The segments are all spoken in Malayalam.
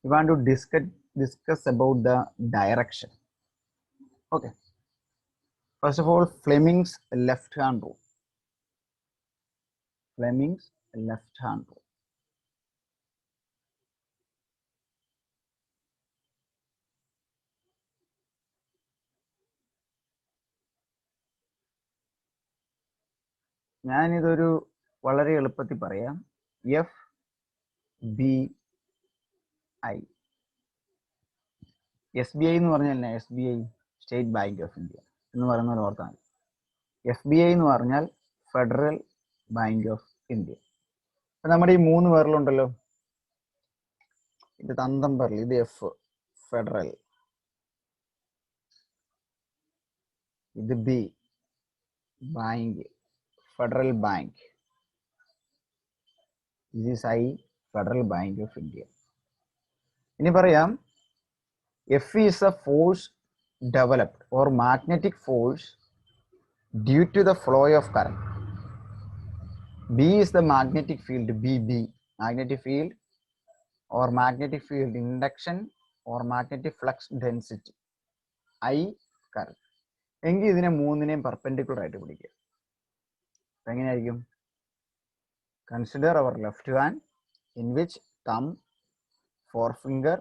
We want to discuss about the direction. Okay. First of all, Fleming's left-hand rule. Fleming's left-hand rule. ഞാനിതൊരു വളരെ എളുപ്പത്തിൽ പറയാം. FBI. SBI എന്ന് പറഞ്ഞാൽ SBI state bank of India എന്ന് പറയുന്ന പോലെ ഓർത്താൽ മതി. FBI എന്ന് പറഞ്ഞാൽ ഫെഡറൽ ബാങ്ക് ഓഫ് ഇന്ത്യ. അപ്പം നമ്മുടെ ഈ മൂന്ന് പേരിലുണ്ടല്ലോ, ഇത് തന്തം പേരിൽ, ഇത് എഫ് ഫെഡറൽ, ഇത് B bank, federal bank, this is I, federal bank of India. ഇനി പറയാം, F is a force developed or magnetic force due to the flow of current. B is the magnetic field, BB, magnetic field or magnetic field induction or magnetic flux density, I current. എങ്കിൽ ഇതിനെ മൂന്നിനെയും പെർപെൻഡിക്കുലർ ആയിട്ട് പിടിക്കുക. എങ്ങനെയായിരിക്കും? Consider our left hand in which thumb, forefinger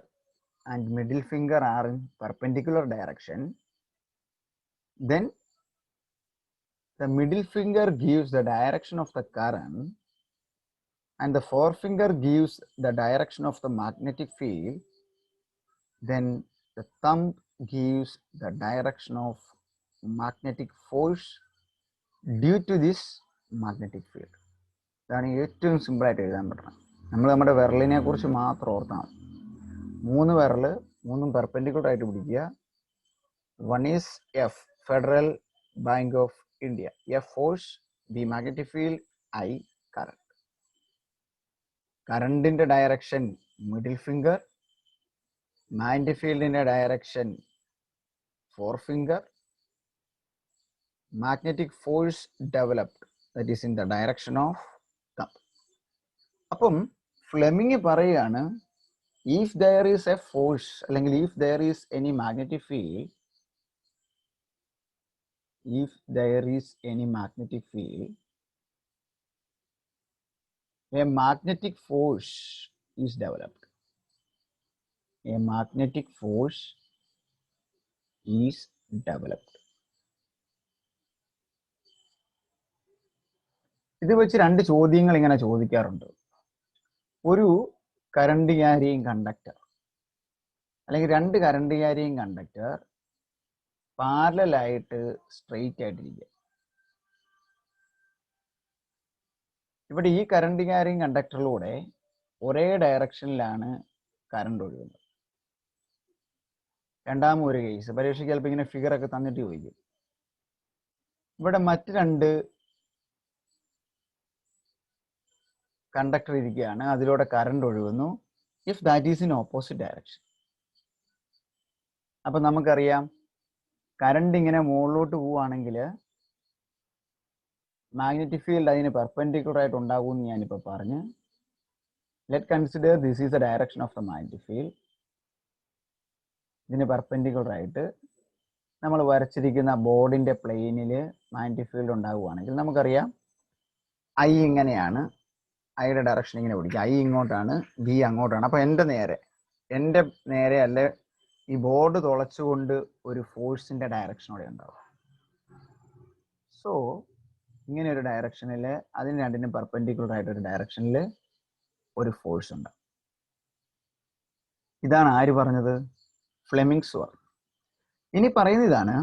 and middle finger are in perpendicular direction. Then the middle finger gives the direction of the current and the forefinger gives the direction of the magnetic field. Then the thumb gives the direction of magnetic force due to this magnetic field. ഇതാണ് ഏറ്റവും സിമ്പിളായിട്ട് എഴുതാൻ പറ്റുന്നത്. നമ്മൾ നമ്മുടെ വിരലിനെ കുറിച്ച് മാത്രം ഓർത്താൽ മതി. മൂന്ന് വിരൽ മൂന്നും പെർപെൻഡിക്കുലർ ആയിട്ട് പിടിക്കുക. One is F federal bank of India, F force, B magnetic field, I current. കറണ്ടിന്റെ ഡയറക്ഷൻ മിഡിൽ ഫിംഗർ, മാഗ്നറ്റിക് ഫീൽഡിന്റെ direction four finger, magnetic force developed that is in the direction of thumb. അപ്പം ഫ്ലെമിങ് പറയുകയാണ്, if there is a force അല്ലെങ്കിൽ if there is any magnetic field, if there is any magnetic field, a magnetic force is developed. A magnetic force is developed. ഇത് വെച്ച് രണ്ട് ചോദ്യങ്ങൾ ഇങ്ങനെ ചോദിക്കാറുണ്ട്. ഒരു കറണ്ട് ക്യാരിയിങ് കണ്ടക്ടർ അല്ലെങ്കിൽ രണ്ട് കറണ്ട് ക്യാരിയിങ് കണ്ടക്ടർ പാരലലായിട്ട് സ്ട്രെയിറ്റ് ആയിട്ടിരിക്കുക. ഇവിടെ ഈ കറണ്ട് ക്യാരിയിങ് കണ്ടക്ടറിലൂടെ ഒരേ ഡയറക്ഷനിലാണ് കറണ്ട് ഒഴുകുന്നത്. രണ്ടാമൊരു കേസ് പരീക്ഷയ്ക്ക് ചിലപ്പോൾ ഇങ്ങനെ ഫിഗറൊക്കെ തന്നിട്ട് ചോദിക്കും. ഇവിടെ മറ്റ് രണ്ട് കണ്ടക്ടർ ഇരിക്കുകയാണ്, അതിലൂടെ കറണ്ട് ഒഴുകുന്നു. If that is in opposite direction. അപ്പം നമുക്കറിയാം, കറണ്ട് ഇങ്ങനെ മുകളിലോട്ട് പോവുകയാണെങ്കിൽ മാഗ്നറ്റിക് ഫീൽഡ് അതിന് പെർപെൻഡിക്കുലർ ആയിട്ട് ഉണ്ടാകുമെന്ന് ഞാനിപ്പോൾ പറഞ്ഞു. Let consider this is the direction of the magnetic field. ഇതിന് പെർപെൻഡിക്കുലർ ആയിട്ട് നമ്മൾ വരച്ചിരിക്കുന്ന ബോർഡിന്റെ പ്ലെയിനിൽ മാഗ്നറ്റിക് ഫീൽഡ് ഉണ്ടാവുകയാണെങ്കിൽ നമുക്കറിയാം ഐ ഇങ്ങനെയാണ്, ഐയുടെ ഡയറക്ഷൻ ഇങ്ങനെ പിടിക്കുക, ഐ ഇങ്ങോട്ടാണ്, ബി അങ്ങോട്ടാണ്. അപ്പോൾ എൻ്റെ നേരെ അല്ലെ ഈ ബോർഡ് തുളച്ചുകൊണ്ട് ഒരു ഫോഴ്സിന്റെ ഡയറക്ഷൻ അവിടെ ഉണ്ടാവും. സോ ഇങ്ങനെ ഒരു ഡയറക്ഷനിൽ അതിന് രണ്ടിനും പെർപെൻഡിക്കുലർ ആയിട്ട് ഒരു ഡയറക്ഷനിൽ ഒരു ഫോഴ്സ് ഉണ്ട്. ഇതാണ് ആര് പറഞ്ഞത്? ഫ്ലെമിങ്സ് പറഞ്ഞു. ഇനി പറയുന്ന ഇതാണ്,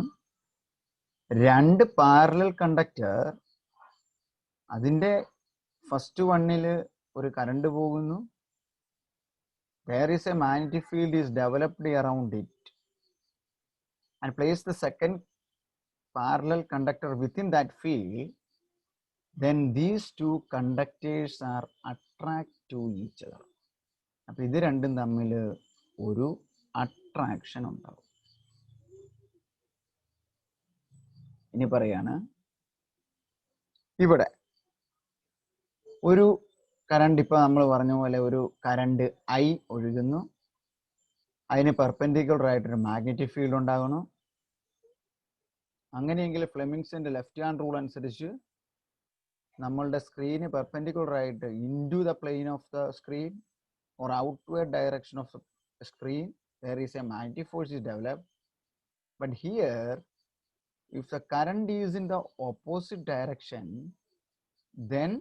രണ്ട് പാരലൽ കണ്ടക്ടർ, അതിൻ്റെ ഫസ്റ്റ് വണ്ണിൽ ഒരു കറണ്ട് പോകുന്നു. There is a magnetic field is developed around it, and place the second parallel conductor within that field. Then these two conductors are attract to each other. അപ്പോൾ ഇത് രണ്ടും തമ്മിൽ ഒരു അട്രാക്ഷൻ ഉണ്ടാവും. ഇനി പറയാണ്, ഇവിടെ ഒരു കറണ്ട്, ഇപ്പൊ നമ്മൾ പറഞ്ഞ പോലെ ഒരു കറണ്ട് ഐ ഒഴുകുന്നു. അതിന് പെർപെൻഡിക്കുലർ ആയിട്ടൊരു മാഗ്നറ്റിക് ഫീൽഡ് ഉണ്ടാകുന്നു. അങ്ങനെയെങ്കിൽ ഫ്ലെമിങ്സിന്റെ ലെഫ്റ്റ് ഹാൻഡ് റൂൾ അനുസരിച്ച് നമ്മളുടെ സ്ക്രീന് പെർപെൻഡിക്കുലർ ആയിട്ട് into the plain of the screen or outward direction of the screen, there is a magnetic force is developed. But here, if the current is in the opposite direction, then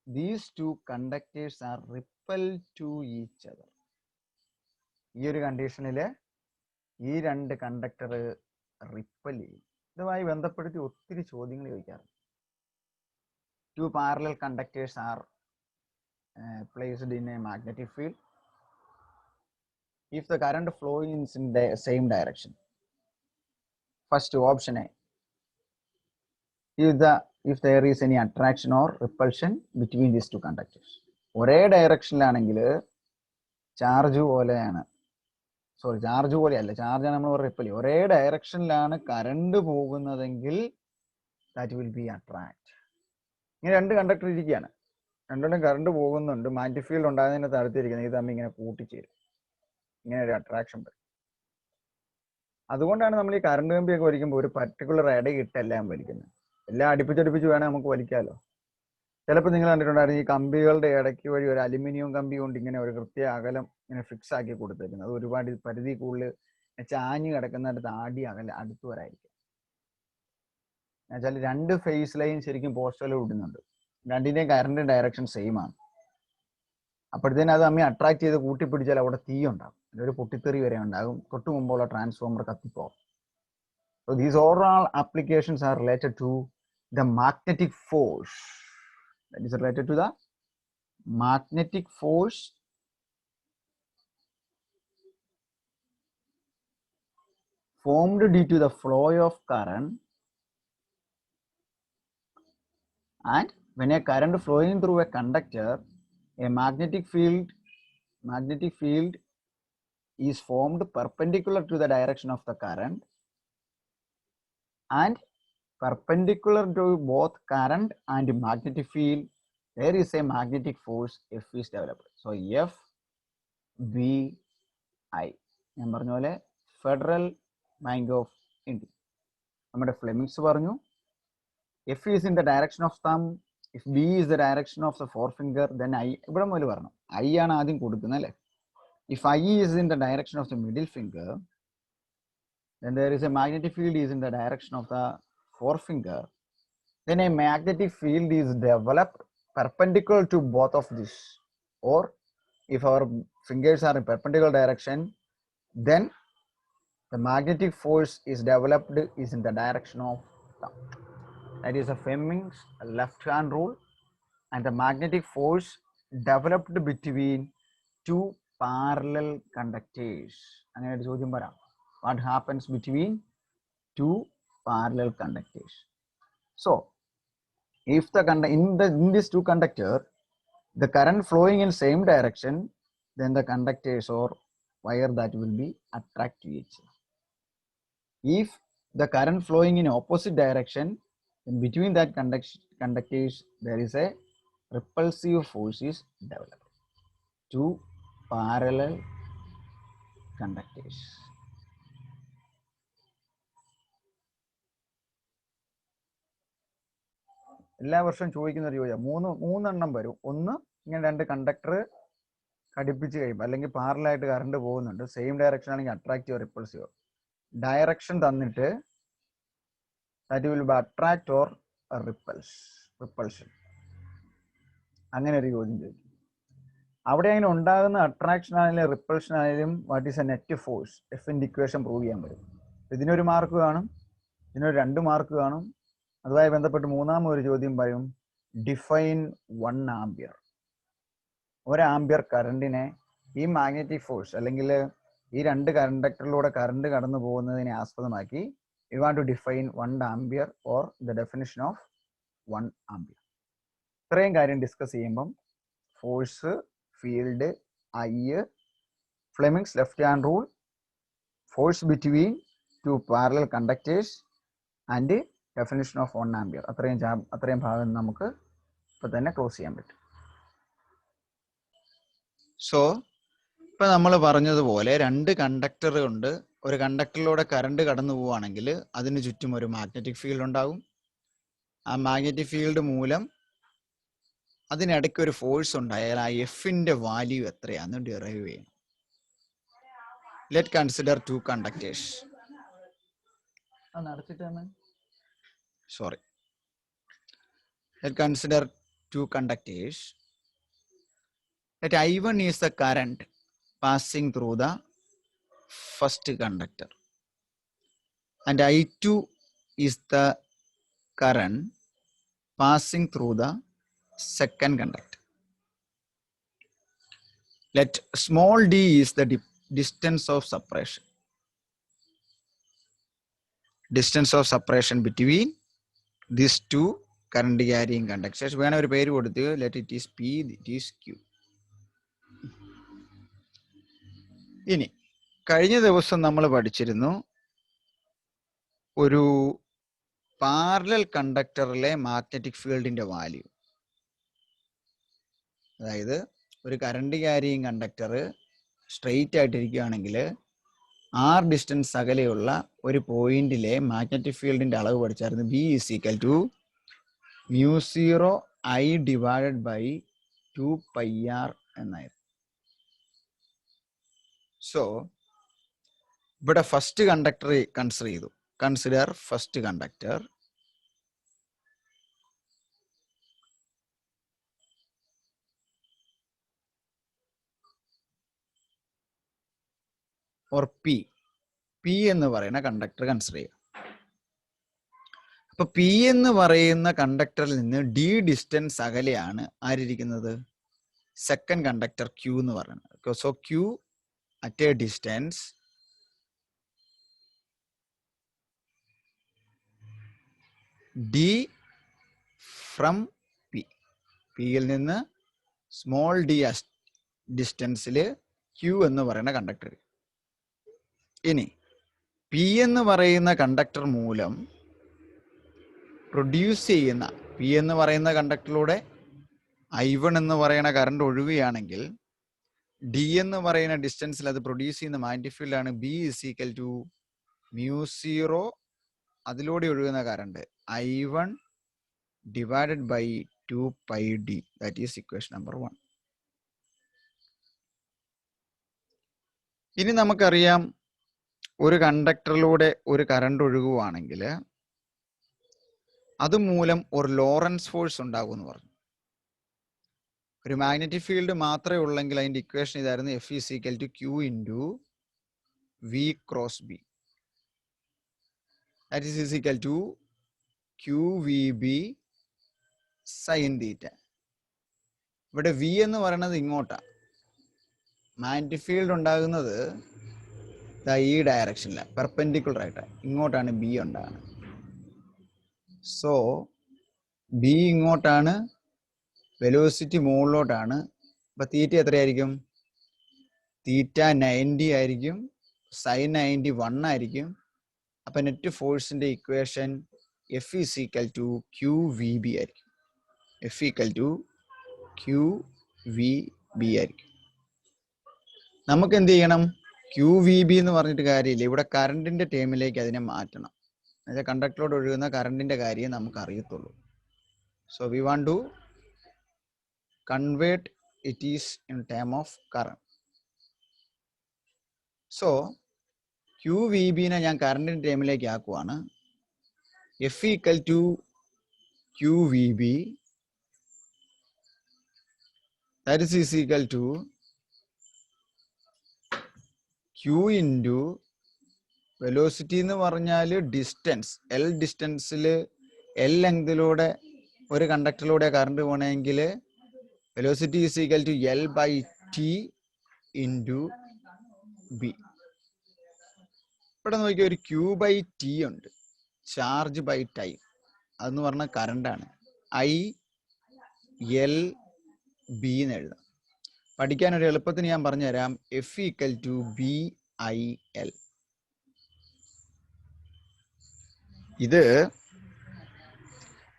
these two conductors are repelled to each other. ഈ ഒരു കണ്ടീഷനിൽ ഈ രണ്ട് കണ്ടക്ടർ റിപ്പൽ ചെയ്യും. ഇതുമായി ബന്ധപ്പെടുത്തി ഒത്തിരി ചോദ്യങ്ങൾ ചോദിക്കാറുണ്ട്. Two parallel conductors are placed in a magnetic field. If the current flowing is in the same direction, first option A, if there is any attraction or repulsion between these two conductors. ഒരേ ഡയറക്ഷനിലാണെങ്കിൽ ചാർജ് പോലെയാണ്, സോറി ചാർജ് പോലെയല്ല, ചാർജാണ് നമ്മൾ റിപ്പൽ ചെയ്യും. ഒരേ ഡയറക്ഷനിലാണ് കറണ്ട് പോകുന്നതെങ്കിൽ ദാറ്റ് വിൽ ബി അട്രാക്ട്. ഇങ്ങനെ രണ്ട് കണ്ടക്ടർ ഇരിക്കുകയാണ്, രണ്ടും കറണ്ട് പോകുന്നുണ്ട്, മാഗ്നറ്റിക് ഫീൽഡ് ഉണ്ടാകുന്നതിന് താഴ്ത്തിരിക്കുന്നത്, ഇത് തമ്മിൽ ഇങ്ങനെ കൂട്ടിച്ചേരും, ഇങ്ങനെ ഒരു അട്രാക്ഷൻ വരും. അതുകൊണ്ടാണ് നമ്മൾ ഈ കറണ്ട് കമ്പിയൊക്കെ വലിക്കുമ്പോൾ ഒരു പർട്ടിക്കുലർ ഇടയിട്ടെല്ലാം വലിക്കുന്നത്. എല്ലാം അടുപ്പിച്ചടുപ്പിച്ച് വേണേൽ നമുക്ക് വലിക്കാമല്ലോ. ചിലപ്പോൾ നിങ്ങൾ കണ്ടിട്ടുണ്ടായിരുന്നു ഈ കമ്പികളുടെ ഇടയ്ക്ക് വഴി ഒരു അലുമിനിയം കമ്പി കൊണ്ട് ഇങ്ങനെ ഒരു കൃത്യ അകലം ഇങ്ങനെ ഫിക്സ് ആക്കി കൊടുത്തേക്കുന്നത്. അത് ഒരുപാട് പരിധി കൂടുതൽ ചാഞ്ഞ് കിടക്കുന്നിടത്ത് അടുത്ത് വരായിരിക്കും. എന്നുവെച്ചാൽ രണ്ട് ഫേസ് ലൈൻ ശരിക്കും പോസ്റ്ററിൽ ഇടുന്നുണ്ട്, രണ്ടിൻ്റെയും കറണ്ട് ഡയറക്ഷൻ സെയിം ആണ്. അപ്പോഴത്തേനും അത് തമ്മിൽ അട്രാക്ട് ചെയ്ത് കൂട്ടിപ്പിടിച്ചാൽ അവിടെ തീ ഉണ്ടാകും, ഒരു പൊട്ടിത്തെറി വരെ ഉണ്ടാകും, തൊട്ട് മുമ്പുള്ള transformer കത്തിപ്പോകും. So these overall applications are related to the magnetic force. That is related to the magnetic force formed due to the flow of current. And when a current flowing through a conductor, a magnetic field is formed perpendicular to the direction of the current, and perpendicular to both current and magnetic field, there is a magnetic force F is developed. So FBI, ഞാൻ പറഞ്ഞ പോലെ ഫെഡറൽ ബാങ്ക് ഓഫ് ഇന്ത്യ, നമ്മുടെ ഫ്ലെമിങ്സ് പറഞ്ഞു F is in the direction of thumb, if B is the direction of the forefinger, then I, ഇവിടെ മുതൽ പറഞ്ഞു I ആണ് ആദ്യം കൊടുക്കുന്നത് അല്ലേ. If I is in the direction of the middle finger, then there is a magnetic field is in the direction of the forefinger, then a magnetic field is developed perpendicular to both of this. Or if our fingers are in perpendicular direction, then the magnetic force is developed is in the direction of thumb. That is a Fleming's left hand rule. And the magnetic force developed between two parallel conductors. അങ്ങനെ ഒരു ചോദ്യം വരാം. What happens between two parallel conductors? So if the in these two conductors, the current flowing in same direction, then the conductors or wire that will be attract to each other. If the current flowing in opposite direction, then between that conductors there is a repulsive force is developed. Two parallel conductors. എല്ലാ വർഷവും ചോദിക്കുന്ന ഒരു ചോദ്യം, മൂന്നെണ്ണം വരും. ഒന്ന്, ഇങ്ങനെ രണ്ട് കണ്ടക്ടർ ഘടിപ്പിച്ച് കഴിയുമ്പോൾ അല്ലെങ്കിൽ പാരലായിട്ട് കറണ്ട് പോകുന്നുണ്ട്, സെയിം ഡയറക്ഷൻ ആണെങ്കിൽ അട്രാക്റ്റീവ് റിപ്പൾസീവ്. ഡയറക്ഷൻ തന്നിട്ട് that will be attract or repulsion, അങ്ങനെ ഒരു ചോദ്യം ചോദിക്കും. അവിടെ അങ്ങനെ ഉണ്ടാകുന്ന അട്രാക്ഷൻ ആണെങ്കിലും റിപ്പൾഷൻ ആണെങ്കിലും what is A net force, എഫിൻ്റെ ഇക്വേഷൻ പ്രൂവ് ചെയ്യാൻ പറ്റും. ഇതിനൊരു മാർക്ക് കാണും, ഇതിനൊരു 2 മാർക്ക് കാണും. അതുമായി ബന്ധപ്പെട്ട് മൂന്നാമതൊരു ചോദ്യം പറയും, ഡിഫൈൻ 1 ആംപിയർ. 1 ആംപിയർ കറണ്ടിനെ ഈ മാഗ്നറ്റിക് ഫോഴ്സ് അല്ലെങ്കിൽ ഈ രണ്ട് കണ്ടക്ടറിലൂടെ കറണ്ട് കടന്നു പോകുന്നതിനെ ആസ്പദമാക്കി you want to define 1 ampere or the definition of 1 ampere. ഇത്രയും കാര്യം ഡിസ്കസ് ചെയ്യുമ്പം force, field, I, Fleming's left hand rule, force between 2 parallel conductors and definition of 1 ampere, അത്രയും ഭാഗം നമുക്ക് ഇപ്പൊ തന്നെ ക്ലോസ് ചെയ്യാൻ പറ്റും. So ഇപ്പൊ നമ്മൾ പറഞ്ഞതുപോലെ രണ്ട് കണ്ടക്ടർ ഉണ്ട്. ഒരു കണ്ടക്ടറിലൂടെ കറണ്ട് കടന്നു പോവുകയാണെങ്കിൽ അതിന് ചുറ്റും ഒരു മാഗ്നറ്റിക് ഫീൽഡ് ഉണ്ടാകും. ആ മാഗ്നറ്റിക് ഫീൽഡ് മൂലം അതിനിടയ്ക്ക് ഒരു ഫോഴ്സ് ഉണ്ടായാൽ ആ എഫിന്റെ വാല്യൂ എത്രയാന്ന് ഡിറൈവ് ചെയ്യണം. Let consider two conductors. Sorry. Let's consider two conductors. Let I1 is the current passing through the first conductor, and I2 is the current passing through the second conductor. Let small d is the distance of separation. Distance of separation between these two current carrying conductors. വേണം ഒരു പേര് കൊടുത്ത് let it is P, it is Q. ഇനി കഴിഞ്ഞ ദിവസം നമ്മൾ പഠിച്ചിരുന്നു ഒരു പാരലൽ കണ്ടക്ടറിലെ മാഗ്നറ്റിക് ഫീൽഡിന്റെ വാല്യൂ. അതായത് ഒരു കറണ്ട് ക്യാരിയിങ് കണ്ടക്ടർ സ്ട്രെയിറ്റ് ആയിട്ടിരിക്കുകയാണെങ്കിൽ ആർ ഡിസ്റ്റൻസ് അകലെയുള്ള ഒരു പോയിന്റിലെ മാഗ്നറ്റിക് ഫീൽഡിന്റെ അളവ് പഠിച്ചായിരുന്നു. B is equal to μ0 I divided by 2πr എന്നായിരുന്നു. സോ ഇവിടെ ഫസ്റ്റ് കണ്ടക്ടർ കൺസിഡർ ചെയ്തു. Consider first conductor. Or P എന്ന് പറയുന്ന കണ്ടക്ടർ കൺസിഡർ ചെയ്യുക. അപ്പൊ പി എന്ന് പറയുന്ന കണ്ടക്ടറിൽ നിന്ന് ഡി ഡിസ്റ്റൻസ് അകലെയാണ് ആരിയിരിക്കുന്നത്, സെക്കൻഡ് കണ്ടക്ടർ ക്യൂ എന്ന് പറയുന്നത്. So q at a distance d from P. പിയിൽ നിന്ന് സ്മോൾ ഡി ഡിസ്റ്റൻസിൽ ക്യൂ എന്ന് പറയുന്ന കണ്ടക്ടർ. ഇനി പി എന്ന് പറയുന്ന കണ്ടക്ടർ മൂലം പ്രൊഡ്യൂസ് ചെയ്യുന്ന, പി എന്ന് പറയുന്ന കണ്ടക്ടറിലൂടെ I1 എന്ന് പറയുന്ന കറണ്ട് ഒഴുകുകയാണെങ്കിൽ ഡി എന്ന് പറയുന്ന ഡിസ്റ്റൻസിൽ അത് പ്രൊഡ്യൂസ് ചെയ്യുന്ന മാഗ്നറ്റിക് ഫീൽഡ് ആണ് ബി ഇസ് ഈക്വൽ ടു μ0 അതിലൂടെ ഒഴുകുന്ന current I1 divided by 2πd. That is equation number 1. ഇനി നമുക്കറിയാം ഒരു കണ്ടക്ടറിലൂടെ ഒരു കറണ്ട് ഒഴുകുവാണെങ്കിൽ അതുമൂലം ഒരു ലോറൻസ് ഫോഴ്സ് ഉണ്ടാകും എന്ന് പറഞ്ഞു. ഒരു മാഗ്നറ്റിക് ഫീൽഡ് മാത്രമേ ഉള്ളെങ്കിൽ അതിന്റെ ഇക്വേഷൻ ഇതായിരുന്നു, F is equal to q into v cross B. That is equal to q v B sine theta. ഇവിടെ വി എന്ന് പറയുന്നത് ഇങ്ങോട്ടാണ്. മാഗ്നറ്റിക് ഫീൽഡ് ഉണ്ടാകുന്നത് ഈ ഡയറക്ഷനിലാണ്, പെർപെൻഡിക്കുലർ ആയിട്ടാണ്. ഇങ്ങോട്ടാണ് ബി ഉണ്ടാകുന്നത്. സോ ബി ഇങ്ങോട്ടാണ്, വെലോസിറ്റി മുകളിലോട്ടാണ്. അപ്പൊ തീറ്റ എത്രയായിരിക്കും? തീറ്റ 90 ആയിരിക്കും, സൈൻ 90 1 ആയിരിക്കും. അപ്പൊ നെറ്റ് ഫോഴ്സിന്റെ equation F is equal to q v B ആയിരിക്കും. F equal to q v B ആയിരിക്കും. നമുക്ക് എന്ത് ചെയ്യണം? ക്യൂ വി ബി എന്ന് പറഞ്ഞിട്ട് കാര്യമില്ല, ഇവിടെ കറണ്ടിന്റെ ടേമിലേക്ക് അതിനെ മാറ്റണം. അതായത് കണ്ടക്ടറിലോട് ഒഴുകുന്ന കറണ്ടിന്റെ കാര്യം നമുക്ക് അറിയത്തുള്ളൂ. So we want to convert it is in term of current. So q v ബിനെ ഞാൻ കറണ്ടിന്റെ ടേമിലേക്ക് ആക്കുവാണ്. F equal to q v B that is equal to q into velocity എന്ന് പറഞ്ഞാൽ ഡിസ്റ്റൻസ്, എൽ ഡിസ്റ്റൻസിൽ എൽ ലെങ്തിലൂടെ ഒരു കണ്ടക്ടറിലൂടെ കറണ്ട് പോകണമെങ്കിൽ velocity is equal to L by t into B. ഇവിടെ നോക്കിയാൽ ഒരു ക്യൂ ബൈ ടി ഉണ്ട്, ചാർജ് ബൈ ടൈം, അതെന്ന് പറഞ്ഞാൽ കറണ്ടാണ്. ഐ എൽ ബി എന്ന് എഴുതാം. പഠിക്കാൻ ഒരു എളുപ്പത്തിന് ഞാൻ പറഞ്ഞുതരാം. F equal to B I L. ഇത്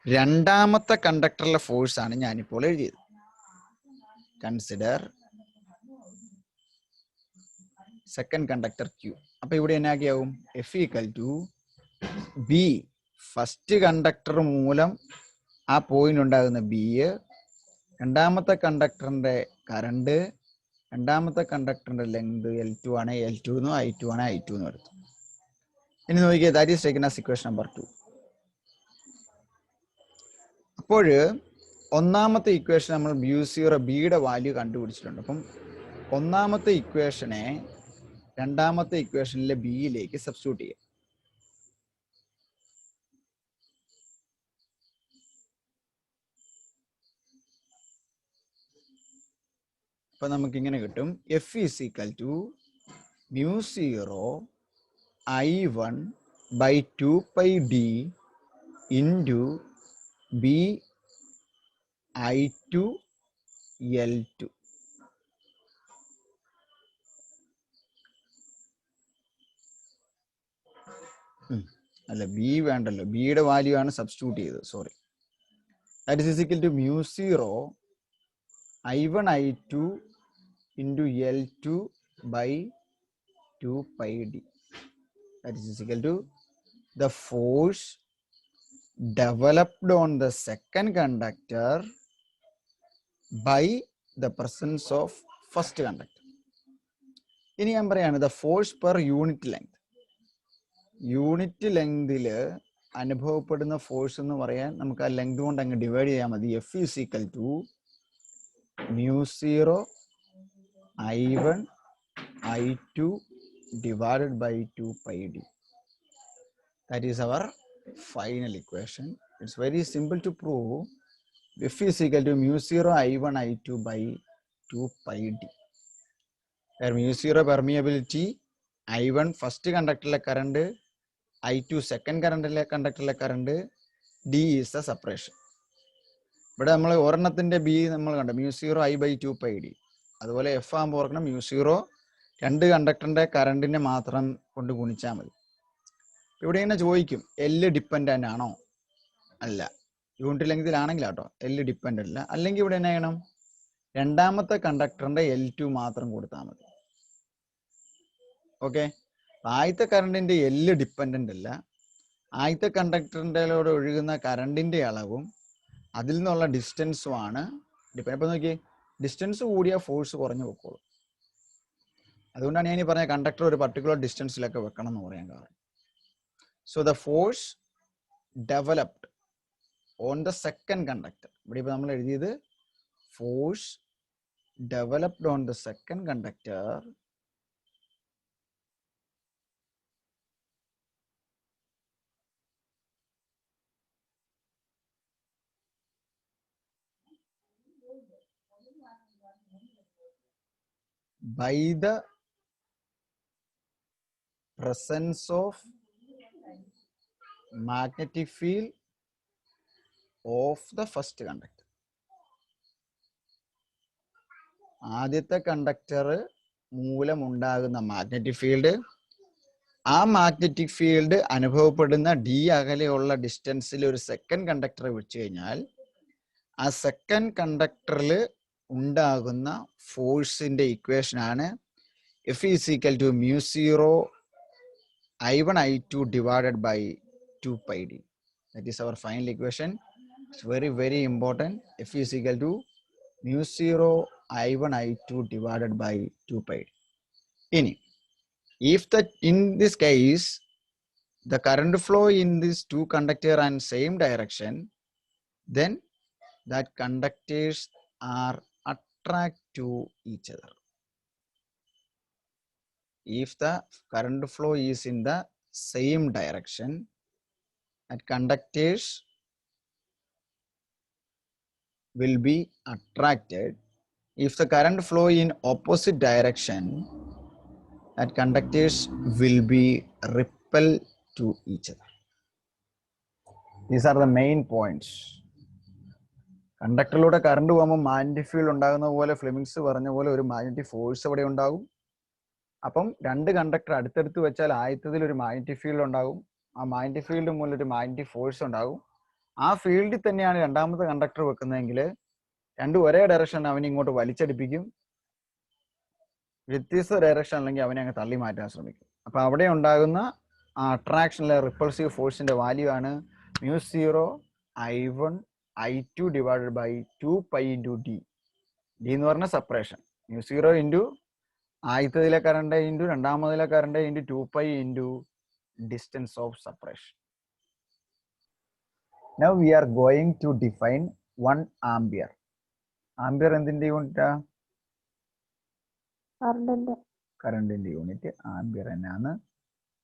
രണ്ടാമത്തെ കണ്ടക്ടറിലെ ഫോഴ്സ് ആണ് ഞാനിപ്പോൾ എഴുതിയത്. Consider second conductor Q. അപ്പൊ ഇവിടെ എന്നാക്കിയാവും F equal to B first conductor മൂലം ആ പോയിന്റ് ഉണ്ടാകുന്ന ബി, രണ്ടാമത്തെ കണ്ടക്ടറിന്റെ കറണ്ട്, രണ്ടാമത്തെ കണ്ടക്ടറിന്റെ ലെങ്ത് L2 ആണ്, L2 എന്നും I2 ആണ്, I2 എന്നും എടുത്തു. ഇനി നോക്കിയേ, that is taken as equation number 2. അപ്പോൾ ഒന്നാമത്തെ ഇക്വേഷൻ നമ്മൾ മ്യൂ0 ബിയുടെ വാല്യൂ കണ്ടുപിടിച്ചിട്ടുണ്ട്. അപ്പം ഒന്നാമത്തെ ഇക്വേഷനെ രണ്ടാമത്തെ ഇക്വേഷനിലെ ബിയിലേക്ക് സബ്സ്റ്റിറ്റ്യൂട്ട് ചെയ്യാം. അപ്പൊ നമുക്ക് ഇങ്ങനെ കിട്ടും, F is equal to mu I1 by 2πd into B I2 L2. അല്ല, ബി വേണ്ടല്ലോ, ബിയുടെ വാല്യൂ ആണ് സബ്സ്റ്റിറ്റ്യൂട്ട് ചെയ്തത്, sorry. That is equal to mu I1 I2 into L2 by 2πd. That is equal to the force developed on the second conductor by the presence of first conductor. ഇനി ഞാൻ പറയാണ് the force per unit length. Unit ലെങ്തിൽ അനുഭവപ്പെടുന്ന ഫോഴ്സ് എന്ന് പറയാൻ നമുക്ക് ആ ലെങ്ത് കൊണ്ട് അങ്ങ് ഡിവൈഡ് ചെയ്യാൻ മതി. F is equal to mu I1 I2 divided by 2πd. That is our final equation. It's very simple to prove. F is equal to µ0 I1 I2 by 2πd. Where µ0 permeability, I1 first conductor current, I2 second conductor current, D is the separation. But നമ്മൾ ഒരെണ്ണത്തിന്റെ ബി നമ്മൾ കണ്ട µ0 I by 2πd. അതുപോലെ എഫ് ആകുമ്പോൾ ഓർക്കണം µ0 രണ്ട് കണ്ടക്ടറിന്റെ കറണ്ടിനെ മാത്രം കൊണ്ട് ഗുണിച്ചാൽ മതി. ഇവിടെ ഇങ്ങനെ ചോദിക്കും, എല് ഡിപ്പെൻഡന്റ് ആണോ? അല്ല. യൂണിറ്റ് ലെങ്തിലാണെങ്കിൽ കേട്ടോ എല് ഡിപ്പെൻഡന്റ് അല്ല. അല്ലെങ്കിൽ ഇവിടെ എന്നാ ചെയ്യണം, രണ്ടാമത്തെ കണ്ടക്ടറിന്റെ L2 മാത്രം കൊടുത്താൽ മതി. ഓക്കെ, ആദ്യത്തെ കറണ്ടിന്റെ എല് ഡിപ്പെൻഡന്റ് അല്ല. ആദ്യത്തെ കണ്ടക്ടറിന്റെ ഒഴുകുന്ന കറണ്ടിന്റെ അളവും അതിൽ നിന്നുള്ള ഡിസ്റ്റൻസും ആണ് ഡിപ്പെൻഡ്. അപ്പൊ നോക്കി, ഡിസ്റ്റൻസ് കൂടിയ ഫോഴ്സ് കുറഞ്ഞു വെക്കോളൂ. അതുകൊണ്ടാണ് ഞാൻ ഈ പറഞ്ഞ കണ്ടക്ടർ ഒരു പർട്ടിക്കുലർ ഡിസ്റ്റൻസിലൊക്കെ വെക്കണം എന്ന് പറയാൻ കാരണം. So the force developed on the second conductor, ഇവിടെ ഇപ്പൊ നമ്മൾ എഴുതിയത് force developed on the second conductor by the presence of magnetic field of the first conductor. ആദ്യത്തെ കണ്ടക്ടർ മൂലമുണ്ടാകുന്ന മാഗ്നറ്റിക് ഫീൽഡ്, ആ മാഗ്നറ്റിക് ഫീൽഡ് അനുഭവപ്പെടുന്ന ഡി അകലെയുള്ള ഡിസ്റ്റൻസിൽ ഒരു സെക്കൻഡ് കണ്ടക്ടർ വെച്ച് കഴിഞ്ഞാൽ ആ സെക്കൻഡ് കണ്ടക്ടറിൽ ഉണ്ടാകുന്ന ഫോഴ്സിന്റെ ഇക്വേഷൻ ആണ് F is equal to µ0 I1 I2 divided by 2πd. That is our final equation. It's very, very important. F is equal to µ0 I1 I2 divided by 2πd. If in this case the current flow in these two conductors and same direction, then that conductors are attract to each other. If the current flow is in the same direction, that conductors will be attracted. If the current flow in opposite direction, that conductors will be repelled to each other. These are the main points. കണ്ടക്ടറിലൂടെ കറണ്ട് പോകുമ്പോൾ മാഗ്നറ്റിക് ഫീൽഡ് ഉണ്ടാകുന്ന പോലെ ഫ്ലെമിങ്സ് പറഞ്ഞ പോലെ ഒരു മാഗ്നറ്റിക് ഫോഴ്സ് അവിടെ ഉണ്ടാകും. അപ്പം രണ്ട് കണ്ടക്ടർ അടുത്തടുത്ത് വെച്ചാൽ ആദ്യത്തിൽ ഒരു മാഗ്നറ്റിക് ഫീൽഡ് ഉണ്ടാകും, ആ മാഗ്നറ്റിക് ഫീൽഡ് മൂലം ഒരു മാഗ്നറ്റിക് ഫോഴ്സ് ഉണ്ടാകും. ആ ഫീൽഡിൽ തന്നെയാണ് രണ്ടാമത്തെ കണ്ടക്ടർ വെക്കുന്നതെങ്കിൽ രണ്ടും ഒരേ ഡയറക്ഷൻ അവൻ ഇങ്ങോട്ട് വലിച്ചടിപ്പിക്കും. വ്യത്യസ്ത ഡയറക്ഷൻ അല്ലെങ്കിൽ അവനെ അങ്ങ് തള്ളി മാറ്റാൻ ശ്രമിക്കും. അപ്പോൾ അവിടെ ഉണ്ടാകുന്ന ആ അട്രാക്ഷനിലെ റിപ്പൾസീവ് ഫോഴ്സിന്റെ വാല്യൂ ആണ് μ0 I1 I2 divided by 2π into D. D എന്ന് പറഞ്ഞ സെപ്പറേഷൻ. μ0 ഇൻറ്റു ആദ്യത്തതിലെ കറണ്ട് ഇൻറ്റു രണ്ടാമതിലെ current into 2π into distance of separation. Now we are going to define 1 ampere. Ampere എന്തിന്റെ യൂണിറ്റാ? കറണ്ടിന്റെ യൂണിറ്റ് ആംപിയർ തന്നെയാണ്.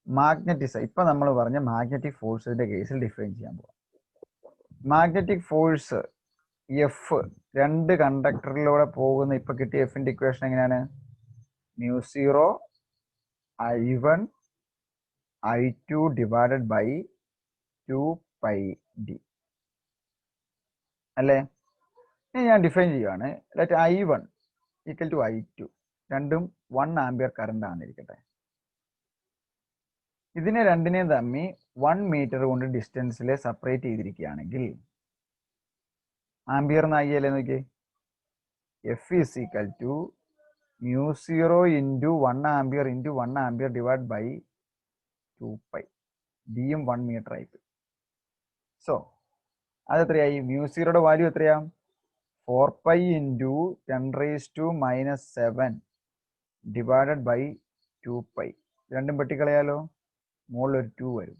മാഗ്നറ്റിസം ഇപ്പൊ നമ്മൾ പറഞ്ഞ മാഗ്നറ്റിക് ഫോഴ്സിന്റെ കേസിൽ ഡിഫൈൻ ചെയ്യാൻ പോവാം. മാഗ്നറ്റിക് ഫോഴ്സ് എഫ് രണ്ട് കണ്ടക്ടറിലൂടെ പോകുന്ന ഇപ്പൊ കിട്ടിയ എഫിന്റെ ഇക്വേഷൻ എങ്ങനെയാണ്? μ0 I1 I2 divided by 2π d അല്ലേ? ഇനി ഞാൻ ഡിഫൈൻ ചെയ്യുകയാണ്. Let I1 equal to I2, രണ്ടും 1 ആംപിയർ കറണ്ട് ആണിരിക്കട്ടെ. ഇതിനെ രണ്ടിനെയും തമ്മിൽ 1 മീറ്റർ കൊണ്ട് ഡിസ്റ്റൻസിൽ സെപ്പറേറ്റ് ചെയ്തിരിക്കുകയാണെങ്കിൽ ആംപിയർ എന്ന് ആയില്ലേ നോക്കിയേ. F is equal to μ0 into 1 ampere into 1 ampere divide by 2π. ഡിയും 1 മീറ്റർ ആയിപ്പോയി. സോ അത് എത്രയായി? μ0യുടെ വാല്യൂ എത്രയാ? 4π ഇൻറ്റു 10⁻⁻7 ഡിവൈഡഡ് ബൈ 2π. രണ്ടും വെട്ടിക്കളയാലോ, മുകളിൽ ഒരു 2 വരും.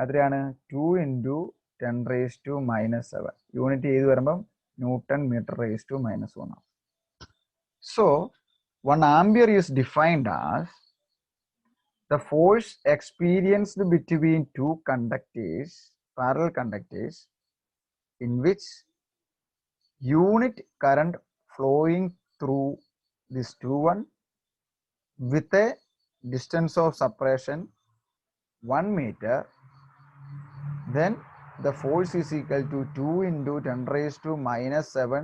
എത്രയാണ്? 2 ഇൻറ്റു 10⁻⁻7. യൂണിറ്റ് ചെയ്ത് വരുമ്പം ന്യൂട്ടൺ മീറ്റർ റേസ് ടു -1 ആണ്. So 1 ampere is defined as the force experienced between two conductors, parallel conductors, in which unit current flowing through this 2 with a distance of separation 1 meter, then the force is equal to 2 into 10⁻⁻7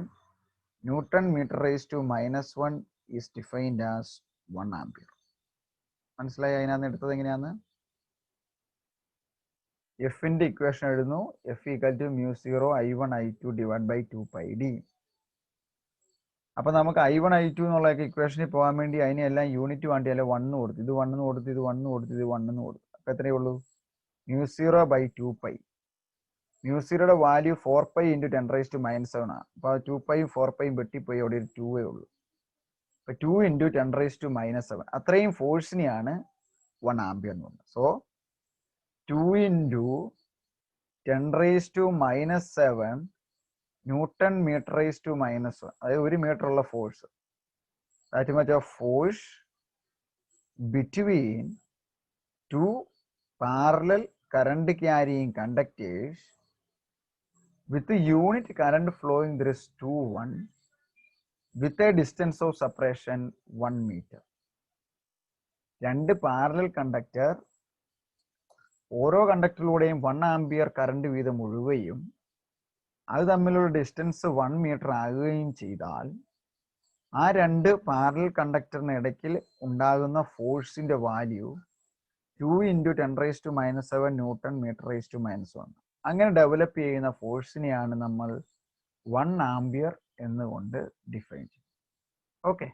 Newton meter raised to -1 is defined as 1 ampere. മനസ്സിലായി? അതിനകത്ത് എടുത്തത് എങ്ങനെയാന്ന്? എഫിന്റെ ഇക്വേഷൻ എഴുതുന്നു. F equal to μ0 I1 I2 divide by 2π d. അപ്പൊ നമുക്ക് I1 I2 എന്നുള്ള ഇക്വേഷനിൽ പോകാൻ വേണ്ടി അതിനെല്ലാം യൂണിറ്റ് വേണ്ടി അല്ലെ 1 കൊടുത്തു, ഇത് 1 കൊടുത്തു, ഇത് 1 കൊടുത്തു, ഇത് 1 കൊടുത്തു. അപ്പൊ എത്രയേ ഉള്ളൂ? μ0 ബൈ 2π. μ0യുടെ വാല്യൂ 4π ഇൻറ്റു 10⁻⁻7 ആണ്. അപ്പൊ 2πയും 4πയും വെട്ടിപ്പോയി, അവിടെ ഒരു 2 ഉള്ളൂ. അപ്പൊ 2 ഇൻറ്റു 10⁻⁻7 അത്രയും ഫോഴ്സിനെയാണ് 1 ആംപിയർ എന്ന് പറയുന്നത്. So 2 into 10⁻⁻7 newton metre raise to -1, അതായത് 1 മീറ്റർ ഉള്ള force. That much of force between two parallel current carrying conductors with the unit current flowing through this 2 with a distance of separation 1 meter. രണ്ട് പാരലൽ കണ്ടക്ടർ ഓരോ കണ്ടക്ടറിലൂടെയും 1 ആംപിയർ കറണ്ട് വീതം ഒഴുകുകയും അത് തമ്മിലുള്ള ഡിസ്റ്റൻസ് 1 മീറ്റർ ആകുകയും ചെയ്താൽ ആ രണ്ട് പാരലൽ കണ്ടക്ടറിന് ഇടയ്ക്ക് ഉണ്ടാകുന്ന ഫോഴ്സിന്റെ value 2 into 10⁻⁻7 newton metre raise to -1. അങ്ങനെ ഡെവലപ്പ് ചെയ്യുന്ന ഫോഴ്സിനെയാണ് നമ്മൾ 1 ആംപിയർ എന്നുകൊണ്ട് ഡിഫൈൻ ചെയ്യുന്നത്. ഓക്കെ.